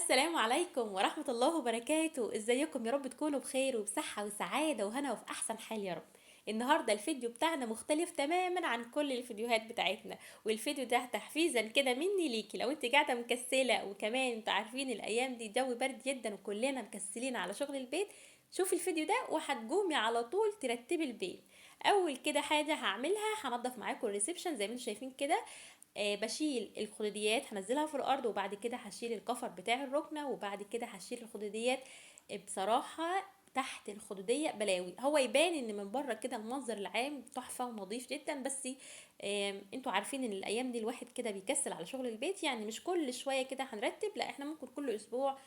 السلام عليكم ورحمة الله وبركاته. ازيكم؟ يا رب تكونوا بخير وبصحة وسعادة وهنا وفي احسن حال يا رب. النهاردة الفيديو بتاعنا مختلف تماما عن كل الفيديوهات بتاعتنا، والفيديو ده تحفيزا كده مني ليكي. لو انت قاعدة مكسلة، وكمان انتوا عارفين الايام دي الجو برد جدا وكلنا مكسلين على شغل البيت، شوفي الفيديو ده وهتقومي على طول ترتبي البيت. اول كده حاجة هعملها هنضف معاكم الريسبشن زي ما انتم شايفين كده. بشيل الخدوديات هنزلها في الارض، وبعد كده هشيل الكفر بتاع الركنه، وبعد كده هشيل الخدوديات. بصراحه تحت الخدوديه بلاوي، هو يبان ان من بره كده المنظر العام تحفه ونظيف جدا، بس انتوا عارفين ان الايام دي الواحد كده بيكسل على شغل البيت، يعني مش كل شويه كده هنرتب، لا احنا ممكن كل اسبوع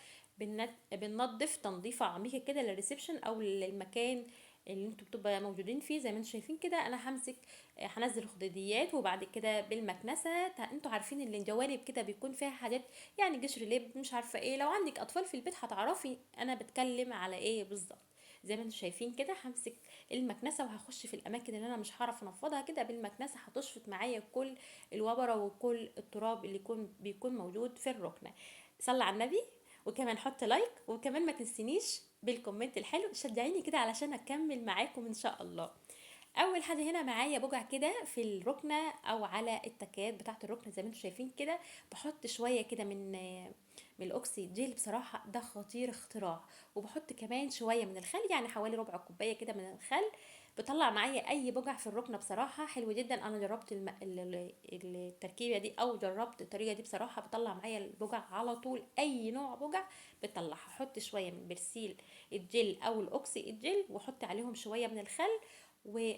بننظف تنظيفه عميقه كده للريسبشن او للمكان اللي انتوا بتبقى موجودين فيه. زي ما انتوا شايفين كده انا همسك هنزل الخداديات، وبعد كده بالمكنسه انتوا عارفين ان الجوانب كده بيكون فيها حاجات، يعني قشر لب مش عارفه ايه. لو عندك اطفال في البيت هتعرفي انا بتكلم على ايه بالظبط. زي ما انتوا شايفين كده همسك المكنسه وهخش في الاماكن اللي انا مش هعرف انفضها كده بالمكنسه، هتشفط معايا كل الوبره وكل التراب اللي بيكون موجود في الركنه. صلى على النبي، وكمان حط لايك، وكمان ما تنسينيش بالكومنت الحلو، شجعيني كده علشان اكمل معاكم ان شاء الله. اول حاجه هنا معايا بقع كده في الركنه او على التكات بتاعه الركنه زي ما انتم شايفين كده. بحط شويه كده من الاوكسي جيل، بصراحه ده خطير اختراع. وبحط كمان شويه من الخل، يعني حوالي ربع كوبايه كده من الخل. بيطلع معايا اي بقع في الركنه، بصراحه حلو جدا. انا جربت التركيبه دي او جربت الطريقه دي، بصراحه بطلع معايا البقع على طول، اي نوع بقع بتطلعها. احط شويه من برسيل الجل او الاوكسي الجل، واحط عليهم شويه من الخل. و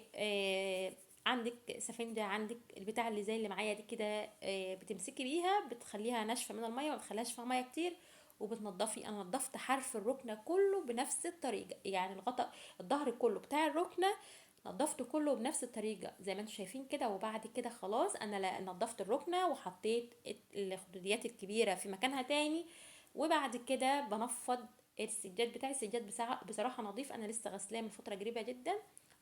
عندك سفنجة، عندك البتاع اللي زي اللي معايا دي كده، بتمسكي بيها بتخليها ناشفة من المية، ما بتخليهاش فيها مية كتير، وبتنضفي. انا نضفت حرف الركنة كله بنفس الطريقة، يعني الغطاء الظهر كله بتاع الركنة نضفته كله بنفس الطريقة زي ما انتم شايفين كده. وبعد كده خلاص انا نضفت الركنة وحطيت الخدوديات الكبيرة في مكانها تاني. وبعد كده بنفض السجاد بتاعي. السجاد بصراحة نظيف، انا لسه غسلاه من فترة قريبة جدا.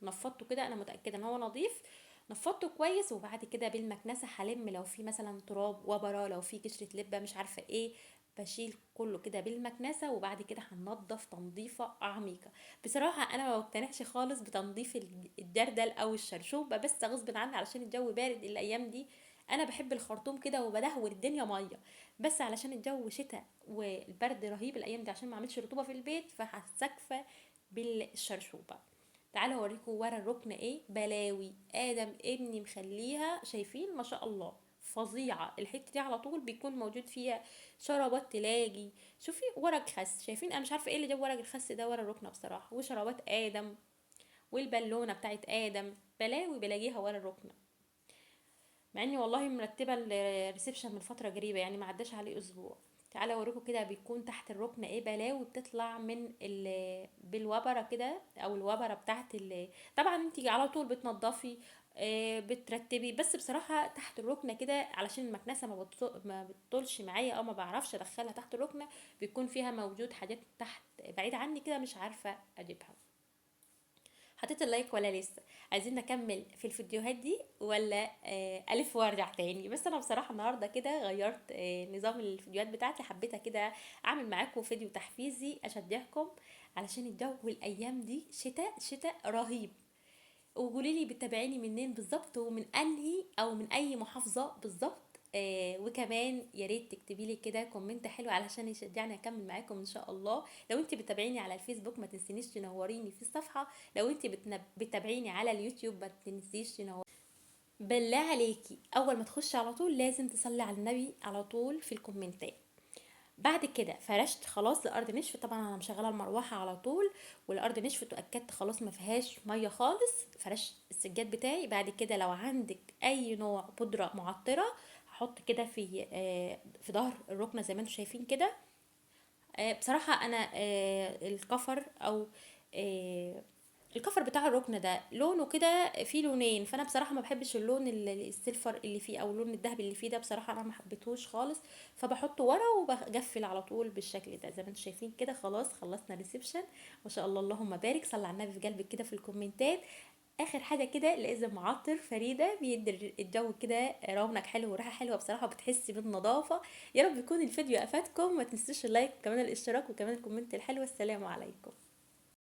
نفضته كده، انا متاكده ان هو نظيف. نفضته كويس، وبعد كده بالمكنسه هلم لو في مثلا تراب وبره، لو في قشره لبه مش عارفه ايه، بشيل كله كده بالمكنسه. وبعد كده هنضف تنظيفه عميقه. بصراحه انا ما بقتنعش خالص بتنظيف الجردل او الشرشوبه، بس غصب عني علشان الجو بارد الايام دي. انا بحب الخرطوم كده وبدهور الدنيا ميه، بس علشان الجو شتاء والبرد رهيب الايام دي، عشان ما اعملش رطوبه في البيت، فهستكفى بالشرشوبه. تعالوا اوريكم ورا الركن ايه بلاوي ادم ابني مخليها. شايفين ما شاء الله فظيعه الحته دي، على طول بيكون موجود فيها شرابات تلاجي. شوفي ورق خس، شايفين؟ انا مش عارفه ايه اللي جاب ورق الخس ده ورا الركنه بصراحه، وشرابات ادم والبالونه بتاعت ادم، بلاوي بلاقيها ورا الركنه. مع اني والله مرتبه الريسبشن من فتره قريبه، يعني ما عداش عليه اسبوع. تعالى اوريكم كده بيكون تحت الركنه ايه بلاوي بتطلع من بالوبره كده، او الوبره بتاعت طبعا انتي على طول بتنضفي، بترتبي، بس بصراحه تحت الركنه كده علشان المكنسه ما بتطولش معايا، او ما بعرفش ادخلها تحت الركنه، بيكون فيها موجود حاجات تحت بعيد عني كده مش عارفه اجيبها. حطيت اللايك ولا لسه؟ عايزين نكمل في الفيديوهات دي ولا الف وارجع تاني؟ بس انا بصراحه النهارده كده غيرت نظام الفيديوهات بتاعتي، حبيتها كده اعمل معاكم فيديو تحفيزي اشجعكم، علشان الجو الايام دي شتاء شتاء رهيب. وقولي لي بتتابعيني منين بالظبط، ومن انهي او من اي محافظه بالظبط. وكمان يا ريت تكتبي لي كده كومنت حلو علشان يشجعني اكمل معاكم ان شاء الله. لو انت بتتابعيني على الفيسبوك ما تنسينيش تنوريني في الصفحه، لو انت بتتابعيني على اليوتيوب ما تنسيش تنوريني. بالله عليكي اول ما تخشي على طول لازم تصلي على النبي على طول في الكومنتات. بعد كده فرشت خلاص الارض نشفت، طبعا انا مشغله المروحه على طول، والارض نشفت واكدت خلاص ما فيهاش ميه خالص. فرشت السجاد بتاعي. بعد كده لو عندك اي نوع بودره معطره هحط كده في ظهر الركنه زي ما انتم شايفين كده. بصراحة أنا الكفر أو آه، الكفر بتاع الركن ده لونه كده فيه لونين، فأنا بصراحة ما بحبش اللون السيلفر اللي فيه أو اللون الذهبي اللي فيه ده، بصراحة أنا ما حبيتهوش خالص. فبحطه ورا وبقفل على طول بالشكل ده زي ما انتم شايفين كده. خلاص خلصنا ريسبشن. ما شاء الله اللهم بارك، صلى على النبي في قلبك كده في الكومنتات. اخر حاجه كده لازم عطر فريده بيدي الجو كده رونق حلو وريحه حلوه بصراحه، وبتحسي بالنظافه. يا رب يكون الفيديو افادكم، ما تنسوش اللايك وكمان الاشتراك وكمان الكومنت الحلو. السلام عليكم.